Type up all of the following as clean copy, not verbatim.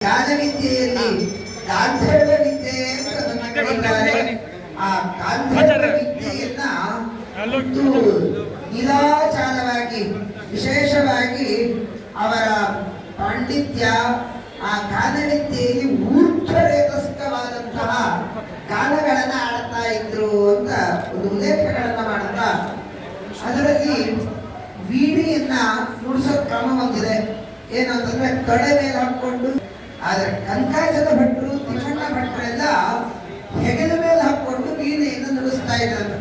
ಜ್ಞಾನವಿದ್ಯೆಯಲ್ಲಿ ಗಾಂಧರ್ವ ವಿದ್ಯೆ ಅಂತ ಕರೀತಾರೆ. ಆ ಗಾಂಧರ್ವ ವಿದ್ಯೆಯನ್ನ ನಿರಾಚಾರವಾಗಿ ವಿಶೇಷವಾಗಿ ಅವರ ಪಾಂಡಿತ್ಯ ಆ ಗಾನವಿದ್ಯೆಯಲ್ಲಿ ಊರ್ಧ್ವರೇತಸ್ಕವಾದಂತಹ ಗಾನಗಳನ್ನ ಆಡ್ತಾ ಇದ್ರು ಅಂತ ಒಂದು ಉಲ್ಲೇಖಗಳನ್ನ ಮಾಡ್ತಾ ಅದರಲ್ಲಿ ವೀಣೆಯನ್ನ ನುಡಿಸೋ ಕ್ರಮ ಒಂದಿದೆ. ಏನು ಅಂತಂದ್ರೆ ತೊಡೆ ಮೇಲೆ ಹಾಕೊಂಡು, ಆದ್ರೆ ಕಂಕಾಜದ ಭಟ್ರು ತಿಮ್ಮಣ್ಣ ಭಟ್ರೆಲ್ಲ ಹೆಗಲ ಮೇಲೆ ಹಾಕೊಂಡು ವೀಣೆಯನ್ನು ನುಡಿಸ್ತಾ ಇದ್ದಾರೆ.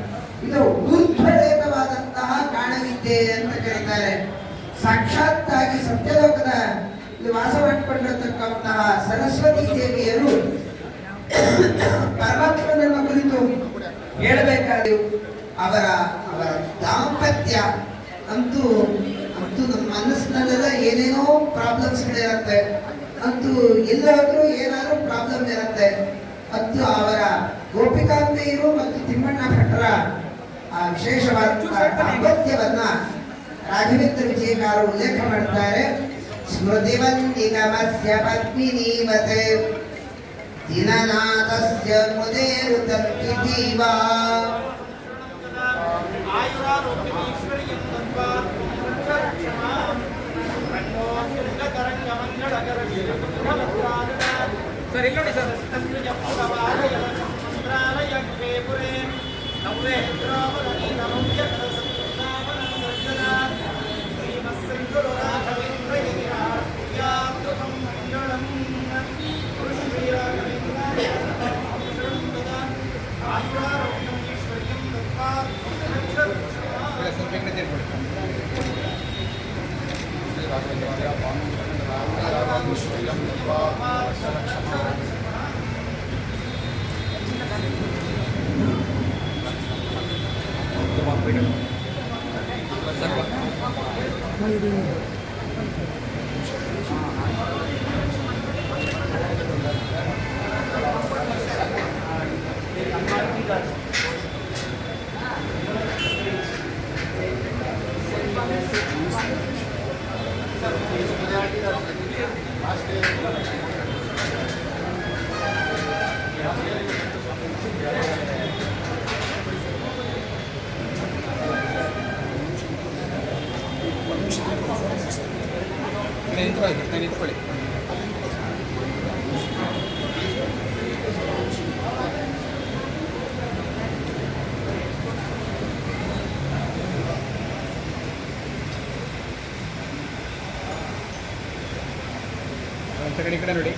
ಇದು ಊರ್ಧ್ವರೇತವಾದಂತಹ ಗಾನವಿದ್ಯೆ ಅಂತ ಕರೀತಾರೆ. ಸಾಕ್ಷಾತ್ತಾಗಿ ಸತ್ಯಲೋಕದ ಇಲ್ಲಿ ವಾಸ ಮಾಡಿಕೊಂಡಿರತಕ್ಕಂತಹ ಸರಸ್ವತಿ ದೇವಿಯರು ಪರಮಾತ್ಮನನ್ನ ಕುರಿತು ಹೇಳಬೇಕಾದ ಅವರ ದಾಂಪತ್ಯ ಅಂತೂ ನಮ್ಮ ಮನಸ್ಸಿನಲ್ಲೆಲ್ಲ ಏನೇನೋ ಪ್ರಾಬ್ಲಮ್ಸ್ಗಳಿರುತ್ತೆ, ಅಂತೂ ಎಲ್ಲಾದ್ರೂ ಏನಾದ್ರೂ ಪ್ರಾಬ್ಲಮ್ ಇರುತ್ತೆ. ಮತ್ತು ಅವರ ಗೋಪಿಕಾಂಬೆಯರು ಮತ್ತು ತಿಮ್ಮಣ್ಣ ಭಟ್ರ ಆ ವಿಶೇಷವಾದ ದಾಂಪತ್ಯವನ್ನ ರಾಘವೇಂದ್ರ ವಿಜಯಕಾರರು ಉಲ್ಲೇಖ ಮಾಡ್ತಾರೆ. ಸ್ಮೃತಿವಂದಿಕಮಸ್ಯ ಪದ್ಮಿನೀವತೆ ದಿನನಾಥಸ್ಯ ಮುದೇರುತಂತಿ ಜೀವಾ ಸರ್ ಇಲ್ಲಿ ನೋಡಿ ಸರ್. ನಿಂತ್ಕೊಳ್ಳಿ. ಈ ಕಡೆ ನೋಡಿ.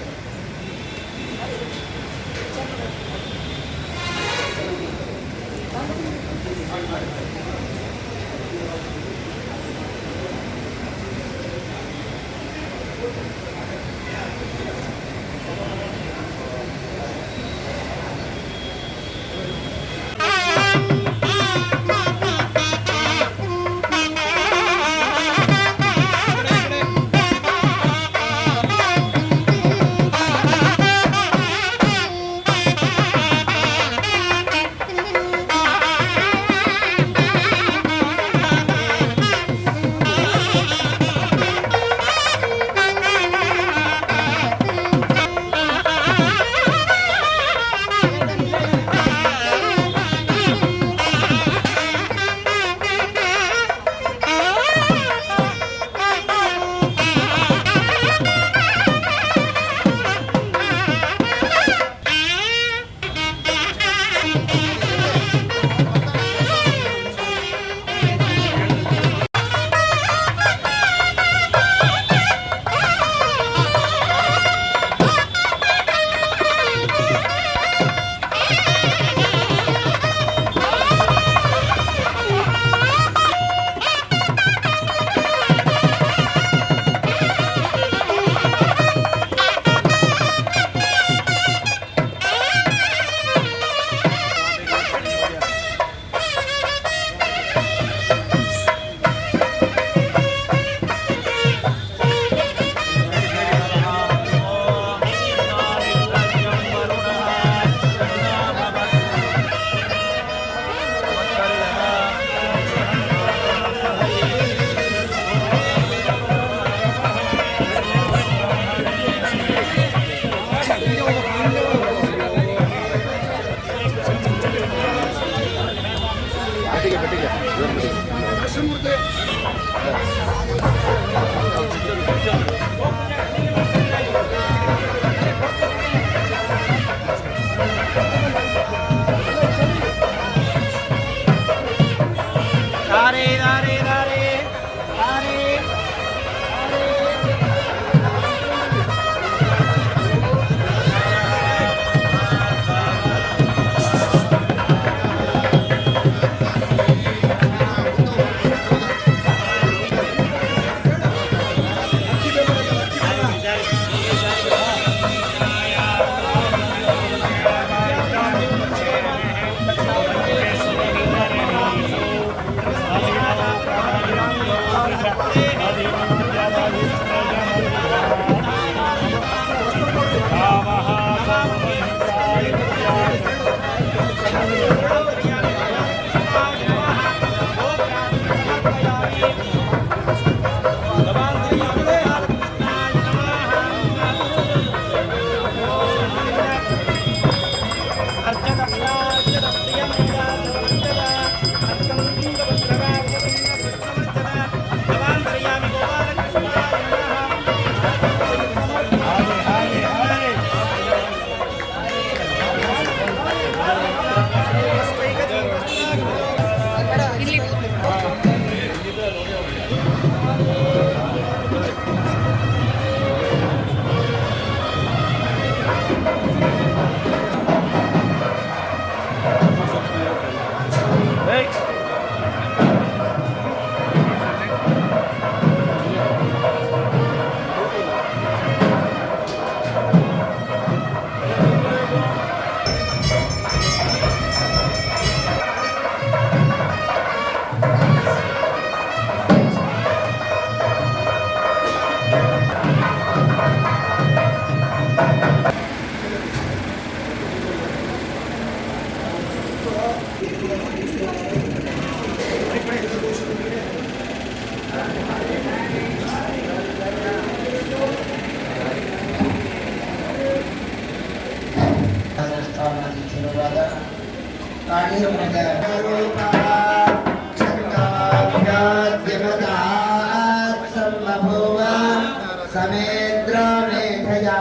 समेन्द्र मेधया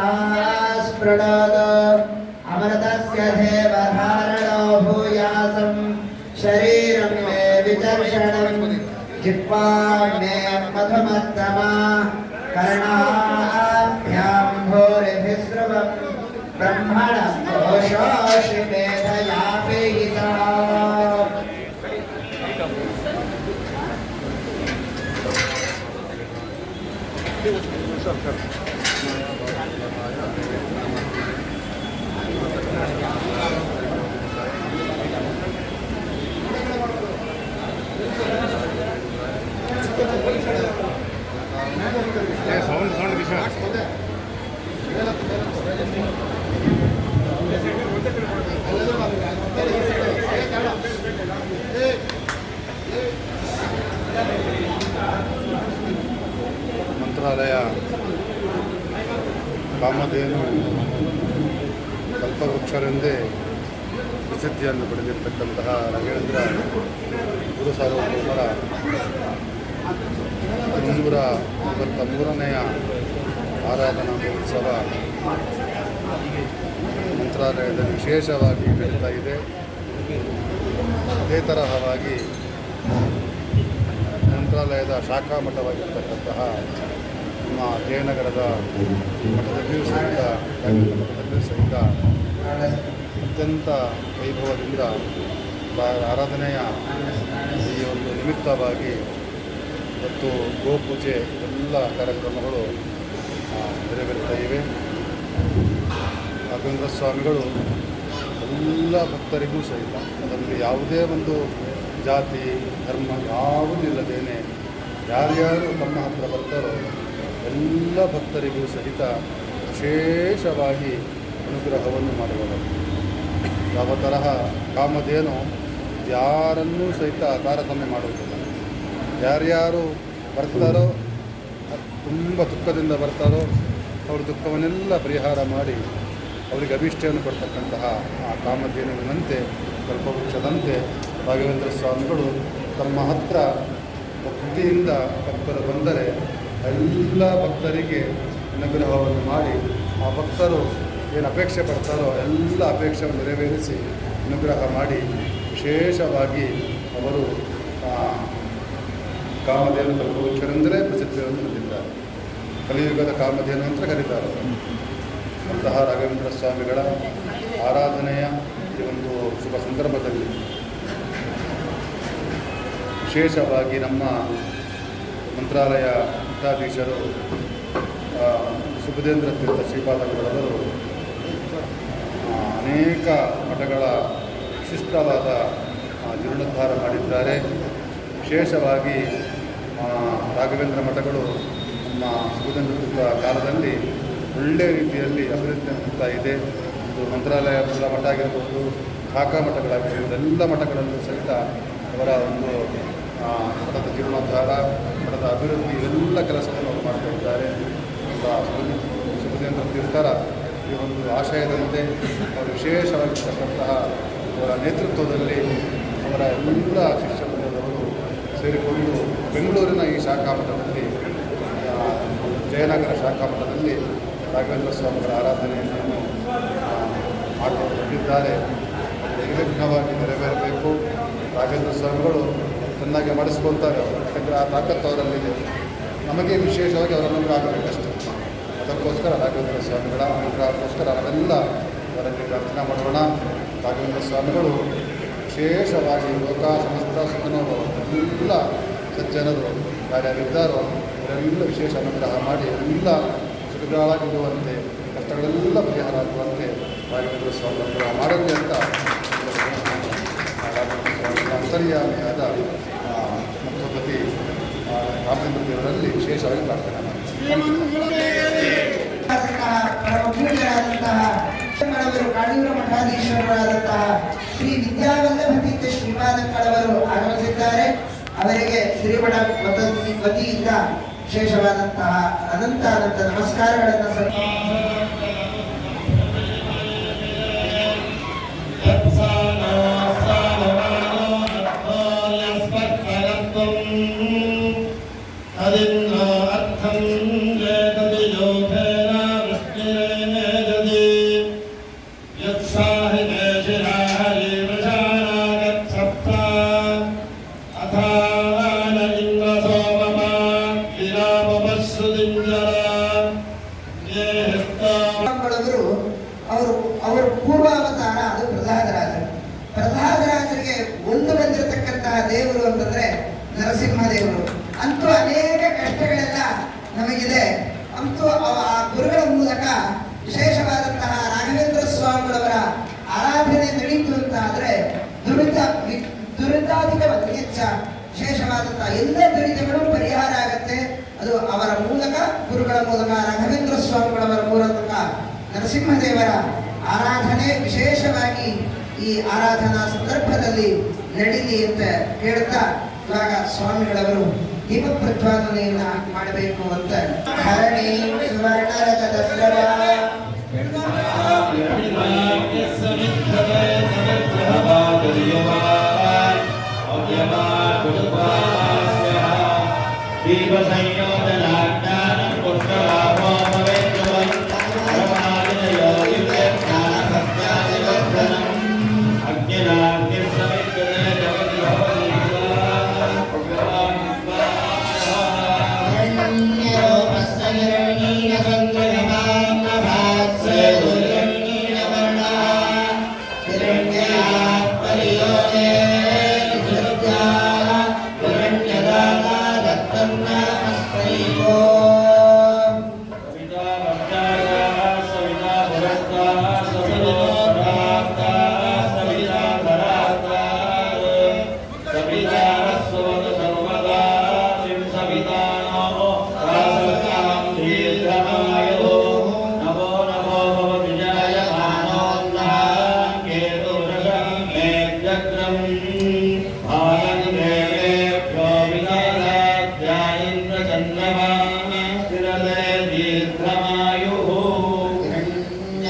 स्पृणोद अमृतस्य देवधारणो भूयासं शरीरं मे विचर्षणं जिह्वा मे मधुमत्तमा कर्णाभ्यां भूरिभिस्रुवं ब्रह्मणं घोषोषि मेधया पीहिता ಮಂತ್ರಾಲಯ ಕಾಮಧೇನು ಕಲ್ಪವೃಕ್ಷರೆಂದೇ ಪ್ರಸಿದ್ಧಿಯನ್ನು ಪಡೆದಿರತಕ್ಕಂತಹ ರಾಘವೇಂದ್ರ ಗುರು ಸಾರ್ವಭೌಮರ 353ನೇ ಆರಾಧನಾ ಮಹೋತ್ಸವ ಮಂತ್ರಾಲಯದಲ್ಲಿ ವಿಶೇಷವಾಗಿ ನಡೀತಾ ಇದೆ. ಅದೇ ತರಹವಾಗಿ ಮಂತ್ರಾಲಯದ ಶಾಖಾ ಮಠವಾಗಿರ್ತಕ್ಕಂತಹ ನಮ್ಮ ಜಯನಗರದ ಮಠದಲ್ಲಿಯೂ ಸಹಿತ ಅತ್ಯಂತ ವೈಭವದಿಂದ ಆರಾಧನೆಯ ಈ ಒಂದು ನಿಮಿತ್ತವಾಗಿ ಮತ್ತು ಗೋಪೂಜೆ ಎಲ್ಲ ಕಾರ್ಯಕ್ರಮಗಳು ನೆರವೇರುತ್ತಾ ಇವೆ. ರಾಘವೇಂದ್ರ ಸ್ವಾಮಿಗಳು ಎಲ್ಲ ಭಕ್ತರಿಗೂ ಸಹಿತ ಅದರಲ್ಲಿ ಯಾವುದೇ ಒಂದು ಜಾತಿ ಧರ್ಮ ಯಾವುದಿಲ್ಲದೇನೆ ಯಾರ್ಯಾರು ತಮ್ಮ ಹತ್ರ ಬರ್ತಾರೋ ಎಲ್ಲ ಭಕ್ತರಿಗೂ ಸಹಿತ ವಿಶೇಷವಾಗಿ ಅನುಗ್ರಹವನ್ನು ಮಾಡುವರು. ಯಾವ ತರಹ ಕಾಮಧೇನು ಯಾರನ್ನೂ ಸಹಿತ ತಾರತಮ್ಯ ಮಾಡುವುದಿಲ್ಲ. ಯಾರ್ಯಾರು ಬರ್ತಾರೋ ತುಂಬ ದುಃಖದಿಂದ ಬರ್ತಾರೋ ಅವ್ರ ದುಃಖವನ್ನೆಲ್ಲ ಪರಿಹಾರ ಮಾಡಿ ಅವರಿಗೆ ಅಭಿಷ್ಟವನ್ನು ಕೊಡ್ತಕ್ಕಂತಹ ಆ ಕಾಮಧೇನುವಿನಂತೆ ಕಲ್ಪವೃಕ್ಷದಂತೆ ರಾಘವೇಂದ್ರ ಸ್ವಾಮಿಗಳು ತಮ್ಮ ಹತ್ರ ಭಕ್ತಿಯಿಂದ ಭಕ್ತರು ಬಂದರೆ ಎಲ್ಲ ಭಕ್ತರಿಗೆ ಅನುಗ್ರಹವನ್ನು ಮಾಡಿ ಆ ಭಕ್ತರು ಏನು ಅಪೇಕ್ಷೆ ಪಡ್ತಾರೋ ಎಲ್ಲ ಅಪೇಕ್ಷೆಯನ್ನು ನೆರವೇರಿಸಿ ಅನುಗ್ರಹ ಮಾಡಿ ವಿಶೇಷವಾಗಿ ಅವರು ಕಾಮಧೇನು ಕಲ್ಪವೃಕ್ಷರೆಂದರೆ ಪ್ರಸಿದ್ಧಿಯನ್ನು ಹೊಂದಿದ್ದಾರೆ. ಕಲಿಯುಗದ ಕಾಮಧೇನು ಅಂತ ಕರೀತಾರೆ. ಅಂತಹ ರಾಘವೇಂದ್ರ ಸ್ವಾಮಿಗಳ ಆರಾಧನೆಯ ಈ ಒಂದು ಶುಭ ಸಂದರ್ಭದಲ್ಲಿ ವಿಶೇಷವಾಗಿ ನಮ್ಮ ಮಂತ್ರಾಲಯ ಮಠಾಧೀಶರು ಸುಬುಧೇಂದ್ರ ತೀರ್ಥ ಶ್ರೀಪಾದಂಗಳವರು ಅನೇಕ ಮಠಗಳ ವಿಶಿಷ್ಟವಾದ ಜೀರ್ಣೋದ್ಧಾರ ಮಾಡಿದ್ದಾರೆ. ವಿಶೇಷವಾಗಿ ರಾಘವೇಂದ್ರ ಮಠಗಳು ನಮ್ಮ ಸುಬುಧೇಂದ್ರ ತೀರ್ಥ ಕಾಲದಲ್ಲಿ ಒಳ್ಳೆಯ ರೀತಿಯಲ್ಲಿ ಅಭಿವೃದ್ಧಿ ಆಗ್ತಾ ಇದೆ. ಇದು ಮಂತ್ರಾಲಯ ಮಠ ಆಗಿರ್ಬೋದು, ಶಾಖಾ ಮಠಗಳಾಗಿರ್ಬೋದು, ಎಲ್ಲ ಮಠಗಳಲ್ಲೂ ಸಹಿತ ಅವರ ಒಂದು ಮಠದ ಜೀರ್ಣೋದ್ಧಾರ, ಮಠದ ಅಭಿವೃದ್ಧಿ ಇವೆಲ್ಲ ಕೆಲಸವನ್ನು ಅವರು ಮಾಡ್ತಾ ಇದ್ದಾರೆ. ಸುಬುಧೇಂದ್ರ ತೀರ್ಥರ ಈ ಒಂದು ಆಶಯದಂತೆ ಅವರು ವಿಶೇಷವಾಗಿರ್ತಕ್ಕಂತಹ ಅವರ ನೇತೃತ್ವದಲ್ಲಿ ಅವರ ಎಲ್ಲ ಶಿಷ್ಯವೃಂದದವರು ಸೇರಿಕೊಂಡು ಬೆಂಗಳೂರಿನ ಈ ಶಾಖಾ ಮಠದಲ್ಲಿ ಜಯನಗರ ಶಾಖಾ ಮಠದಲ್ಲಿ ರಾಘವೇಂದ್ರ ಸ್ವಾಮಿಗಳ ಆರಾಧನೆಯನ್ನು ಮಾಡಿಕೊಂಡು ಬಂದಿದ್ದಾರೆ. ನಿರ್ವಿಘ್ನವಾಗಿ ನೆರವೇರಬೇಕು. ರಾಘವೇಂದ್ರ ಸ್ವಾಮಿಗಳು ಚೆನ್ನಾಗಿ ಮಾಡಿಸ್ಕೊಳ್ತಾರೆ. ಯಾಕಂದರೆ ಆ ತಾಕತ್ತು ಅವರಲ್ಲಿದೆ. ನಮಗೆ ವಿಶೇಷವಾಗಿ ಅವರನ್ನು ಆಗಬೇಕಷ್ಟೇ. ಅದಕ್ಕೋಸ್ಕರ ರಾಘವೇಂದ್ರ ಸ್ವಾಮಿಗಳ ಅನುಗ್ರಹಕ್ಕೋಸ್ಕರ ನಾವೆಲ್ಲ ಅವರಲ್ಲಿ ಪ್ರಾರ್ಥನೆ ಮಾಡೋಣ. ರಾಘವೇಂದ್ರ ಸ್ವಾಮಿಗಳು ವಿಶೇಷವಾಗಿ ಲೋಕ ಸಮಸ್ತ ಸುಖನವರು ಎಲ್ಲ ಸಜ್ಜನರು ಯಾರ್ಯಾರಿದ್ದಾರೋ ಅವರೆಲ್ಲ ವಿಶೇಷ ಅನುಗ್ರಹ ಮಾಡಿ ಎಲ್ಲ ಸುಖಗಳಾಗಿರುವಂತೆ, ಕಷ್ಟಗಳೆಲ್ಲ ಪರಿಹಾರ ಆಗುವಂತೆ ರಾಘವೇಂದ್ರ ಸ್ವಾಮಿ ಅನುಗ್ರಹ ಮಾಡಲಿ ಅಂತ ರಾಘವೇಂದ್ರ ಸ್ವಾಮಿಗಳ ಅಂತರ್ಯಾಮಿಯಾದ ಮಧ್ವಪತಿ ರಾಮಚಂದ್ರ ದೇವರಲ್ಲಿ ವಿಶೇಷವಾಗಿ ಪ್ರಾರ್ಥನೆ ಮಾಡಿ. ಕಾಳೂರು ಮಠಾಧೀಶ್ವರರಾದಂತಹ ಶ್ರೀ ವಿದ್ಯಾವಲ್ಲಭ ತೀರ್ಥ ಶ್ರೀಪಾದಂಗಳವರು ಆಗಮಿಸಿದ್ದಾರೆ. ಅವರಿಗೆ ಶ್ರೀಮಠ ವತಿಯಿಂದ ವಿಶೇಷವಾದಂತಹ ಅನಂತ ನಮಸ್ಕಾರಗಳನ್ನು ಅವರು ಪೂರ್ವಾವತಾರ ಅದು ಪ್ರಹ್ಲಾದರಾಜರು. ಪ್ರಹ್ಲಾದರಾಜರಿಗೆ ಒಂದು ಬಂದಿರತಕ್ಕಂತಹ ದೇವರು ಅಂತಂದ್ರೆ ನರಸಿಂಹ ದೇವರು. ಅಂತೂ ಅನೇಕ ಕಷ್ಟಗಳೆಲ್ಲ ನಮಗಿದೆ. ಅಂತೂ ಆ ಗುರುಗಳ ಮೂಲಕ ವಿಶೇಷವಾದಂತಹ ರಾಘವೇಂದ್ರ ಸ್ವಾಮಿಗಳವರ ಆರಾಧನೆ ನಡೀತು ಅಂತ ಆದ್ರೆ ದುರಿತಾಧಿಕ ಹೆಚ್ಚ ವಿಶೇಷವಾದಂತಹ ಎಲ್ಲ ದುರಿತಗಳು ಪರಿಹಾರ ಆಗತ್ತೆ. ಅದು ಅವರ ಮೂಲಕ, ಗುರುಗಳ ಮೂಲಕ, ರಾಘವೇಂದ್ರ ಸ್ವಾಮಿಗಳವರ ಮೂಲಕ ನರಸಿಂಹದೇವರ ಆರಾಧನೆ ವಿಶೇಷವಾಗಿ ಈ ಆರಾಧನಾ ಸಂದರ್ಭದಲ್ಲಿ ನಡೀಲಿ ಅಂತ ಹೇಳ್ತಾ ಇವಾಗ ಸ್ವಾಮಿಗಳವರು ದೀಪ ಪ್ರಜ್ವಾಲನೆಯನ್ನ ಮಾಡಬೇಕು ಅಂತ ಹರಣಿ ಸುವರ್ಣರಥದ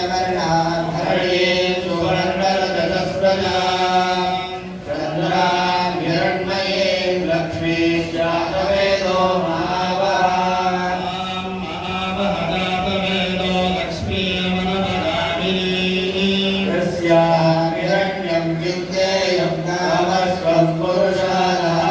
पञ्चवर्णाभरणे सुवर्णरजतस्रजा चन्द्रां हिरण्मये लक्ष्मी जातवेदो महावहदातवेदो लक्ष्मी मनमदामिनी तस्यां हिरण्यं विद्येयं कामस्वं पुरुषाणाम्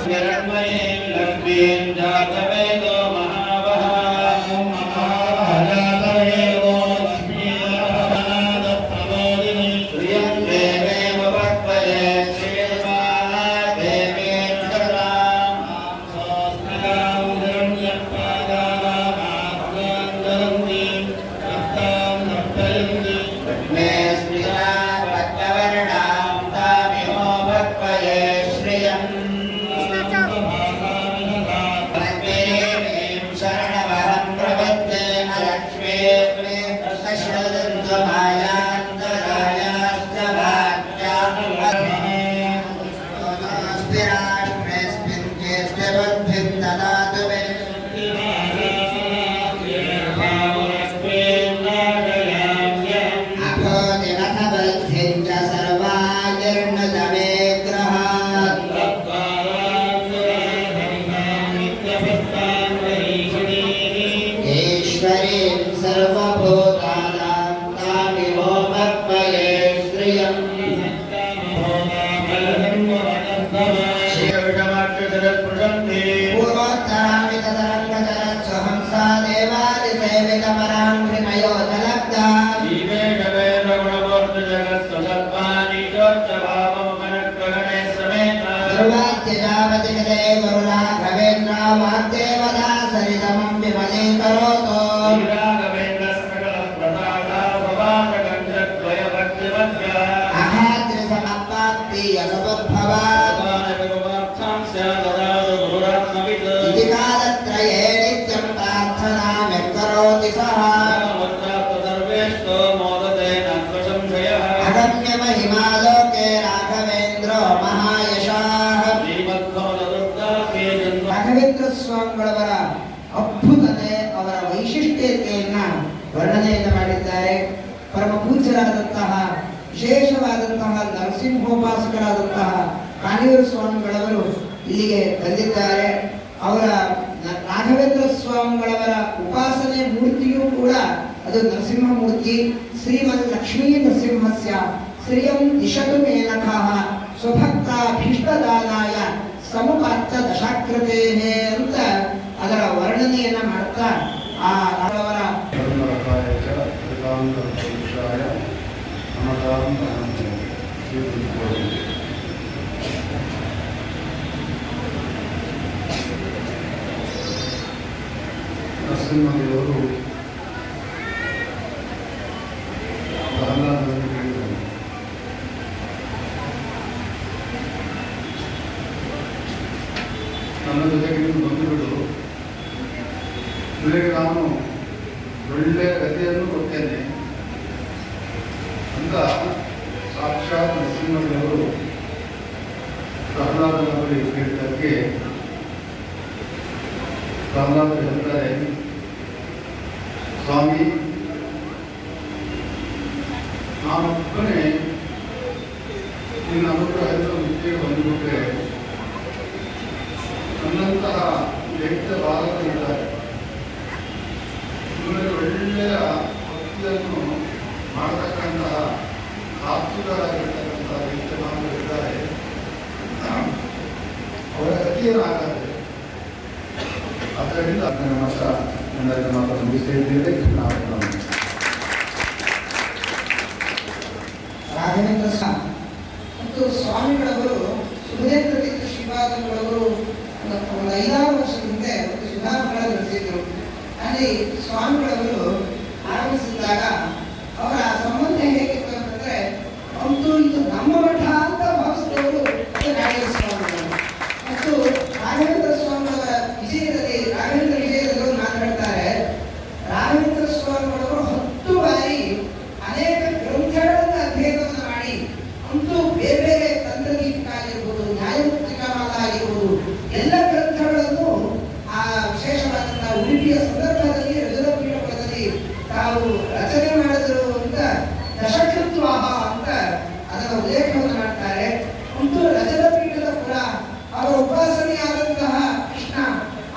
हिरण्मये लक्ष्मीं जातवेदो महावहदातवेदो लक्ष्मी प्रबोधिनी श्रियं देवेव भक्तये श्रीर्माला देवीं शरणां स्वस्तिकां हिरण्यपादानामात्मान्दरन्तीं भक्तां नर्तयन्ति लक्ष्मे स्मिता भक्तवर्णां तामिहो भक्तये श्रियम् ರಾಘವೇಂದ್ರ ಸ್ವಾಮಿಗಳವರ ಅದ್ಭುತತೆ ಅವರ ವೈಶಿಷ್ಟ್ಯತೆಯನ್ನ ವರ್ಣನೆಯನ್ನು ಮಾಡಿದ್ದಾರೆ. ಪರಮ ಪೂಜ್ಯರಾದಂತಹ ವಿಶೇಷವಾದಂತಹ ನರಸಿಂಹೋಪಾಸಕರಾದಂತಹ ಕಾಣಿಯೂರು ಸ್ವಾಮಿಗಳವರು ಇಲ್ಲಿಗೆ ಬಂದಿದ್ದಾರೆ. ಅವರ ರಾಘವೇಂದ್ರ ಸ್ವಾಮಿಗಳವರ ಉಪಾಸನೆ ಮೂರ್ತಿಯೂ ಕೂಡ ಅದು ನರಸಿಂಹ ಮೂರ್ತಿ. ಶ್ರೀಮದ್ ಲಕ್ಷ್ಮೀ ನರಸಿಂಹಸ್ಯ ಶ್ರಿಯಂ ದಿಶತು ಮೇನಕಃ ಸ್ವಭಕ್ತಾಭೀಷ್ಟದಾನಾಯ ಸಮುಪಾತ್ತ ದಶಾಕೃತೆ ಅಂತ ಅದರ ವರ್ಣನೆಯನ್ನ ಮಾಡ್ತಾ ಆ ಅವರ ನರಸಿಂಹದೇವರು ನನ್ನ ಜೊತೆಗೆ ನೀವು ಬಂದುಬಿಡು, ನಿನಗೆ ನಾನು ಒಳ್ಳೆಯ ಗತಿಯನ್ನು ಕೊಡ್ತೇನೆ ಅಂತ ಸಾಕ್ಷಾತ್ ನರಸಿಂಹದೇವರು ಪ್ರಹ್ಲಾದನ ಬಳಿ ಹೇಳಿದ್ದಕ್ಕೆ ಸ್ವಾಮಿಗಳು ಹೇಳ್ತಾರೆ, ಸ್ವಾಮಿ ನಾನೊಬ್ಬನೇ ನಿನ್ನ ಅನುಗ್ರಹದ ಮುಕ್ತಿಗೆ ಬಂದುಬಿಟ್ರೆ ನನ್ನಂತಹ ವ್ಯಕ್ತ ಭಾರತವಿದ್ದಾರೆ. ನಿಮಗೆ ಒಳ್ಳೆಯ ಭಕ್ತಿಯನ್ನು ಮಾಡತಕ್ಕಂತಹ ಸಾತ್ವಿಕರಾಗಿರ್ತಕ್ಕಂತಹ ವ್ಯಕ್ತಿಗಳಿದ್ದಾರೆ. ಅವರ ಗತಿಯೇನಾಗದೆ ಆದ್ದರಿಂದ ಅದನ್ನು ಮಾತ್ರ ಎಲ್ಲರಿಗೂ ಮಾತ್ರ ಮುಗಿಸ್ತಾ ಇದ್ದೇವೆ. ರಾಘವೇಂದ್ರ ಸ್ವಾಮಿ ಮತ್ತು ಸ್ವಾಮಿಗಳವರು ಸುಧೇಂದ್ರ ತೀರ್ಥ ಶ್ರೀಪಾದಂಗಳವರು ಒಂದು 5-6 ವರ್ಷದ ಹಿಂದೆ ಒಂದು ಸುಧಾಮಗಳ ನಡೆಸಿದ್ರು. ಅಲ್ಲಿ ಸ್ವಾಮಿಗಳವರು ಆಗಮಿಸಿದಾಗ ಅವರ ಸಂಬಂಧ ಹೇಗಿತ್ತು ಅಂತಂದ್ರೆ, ಅಂತೂ ಇದು ನಮ್ಮ ಮಠ ಅಂತ ಭಾವಿಸಿದವರು ರಾಘವೇಂದ್ರ ಸ್ವಾಮಿಗಳು. ಮತ್ತು ರಾಘವೇಂದ್ರ ಸ್ವಾಮಿಗಳವರ ವಿಜಯದಲ್ಲಿ ಅವರು ಮಾತನಾಡ್ತಾರೆ, ರಾಘವೇಂದ್ರ ಸ್ವಾಮಿಗಳವರು 10 ಬಾರಿ ಅನೇಕ ಗ್ರಂಥಗಳನ್ನು ಅಧ್ಯಯನವನ್ನು ಮಾಡಿ, ಅಂತೂ ಬೇರೆ ಬೇರೆ ತಂತ್ರದೀಪಿಕ ಆಗಿರ್ಬೋದು, ನ್ಯಾಯಪತ್ರಿಕಾಮಾಲ ಆಗಿರ್ಬೋದು, ಎಲ್ಲ ಗ್ರಂಥಗಳನ್ನು ಆ ವಿಶೇಷವಾದಂತಹ ಉಡುಪಿಯ ಸಂದರ್ಭದಲ್ಲಿ ರಜತ ಪೀಠದಲ್ಲಿ ತಾವು ರಚನೆ ಮಾಡಿದ್ರು ಅಂತ ದಶಕೃತ್ವಾಹ ಅಂತ ಅದರ ಉಲ್ಲೇಖವನ್ನು ಮಾಡ್ತಾರೆ. ಅಂತೂ ರಜತ ಪೀಠದ ಪುರ ಅವರ ಉಪಾಸನೆಯಾದಂತಹ ಕೃಷ್ಣ,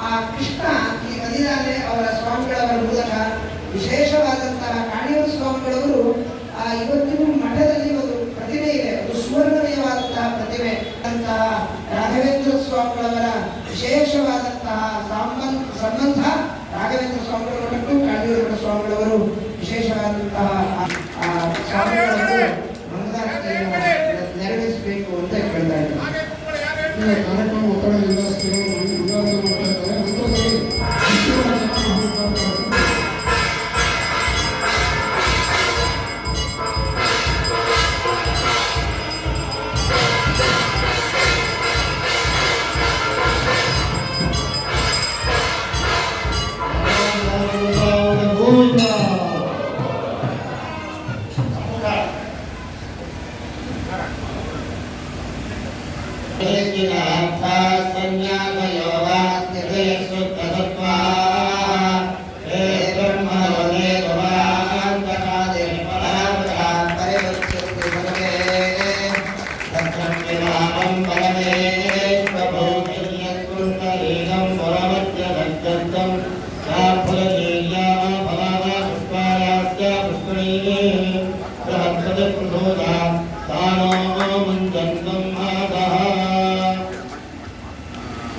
ಆ ಕೃಷ್ಣ ಈ ಬಂದಿದ್ದಾನೆ ಅವರ ಸ್ವಾಮಿಗಳವರ ಮೂಲಕ. ವಿಶೇಷವಾದಂತಹ ಕಾಣಿಯೂರು ಸ್ವಾಮಿಗಳವರು ಇವತ್ತಿಗೂ ಮಠದಲ್ಲಿ ಒಂದು ಪ್ರತಿಮೆ ಇದೆ, ಒಂದು ಸುವರ್ಣಮಯವಾದಂತಹ ಪ್ರತಿಮೆ ಅಂತಹ ರಾಘವೇಂದ್ರ ಸ್ವಾಮಿಗಳವರ ವಿಶೇಷವಾದಂತಹ ಸಂಬಂಧ. ರಾಘವೇಂದ್ರ ಸ್ವಾಮಿಗಳ ಮಠಕ್ಕೂ ಕಾಣಿಯೂರು ಸ್ವಾಮಿಗಳವರು ವಿಶೇಷವಾದಂತಹ ಸ್ವಾಮಿಗಳವರು ನೆರವೇರಿಸಬೇಕು ಅಂತ ಕೇಳ್ತಾ ಇದ್ದಾರೆ. ಕಾರ್ಯಕ್ರಮ ಒತ್ತಡದಿಂದ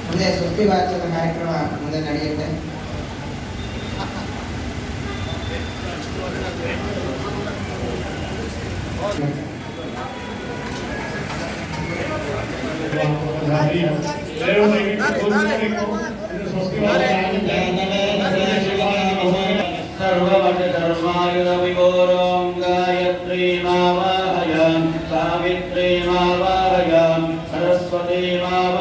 ಮುಂದೆ ಸುದ್ದಿ ವಾಚನ ಕಾರ್ಯಕ್ರಮ ಮುಂದೆ ನಡೆಯುತ್ತೆ. सर्ववशधर्मायुधविघोरों गायत्रीमावाहयामि सावित्रीमावाहयामि सरस्वतीमावाहयामि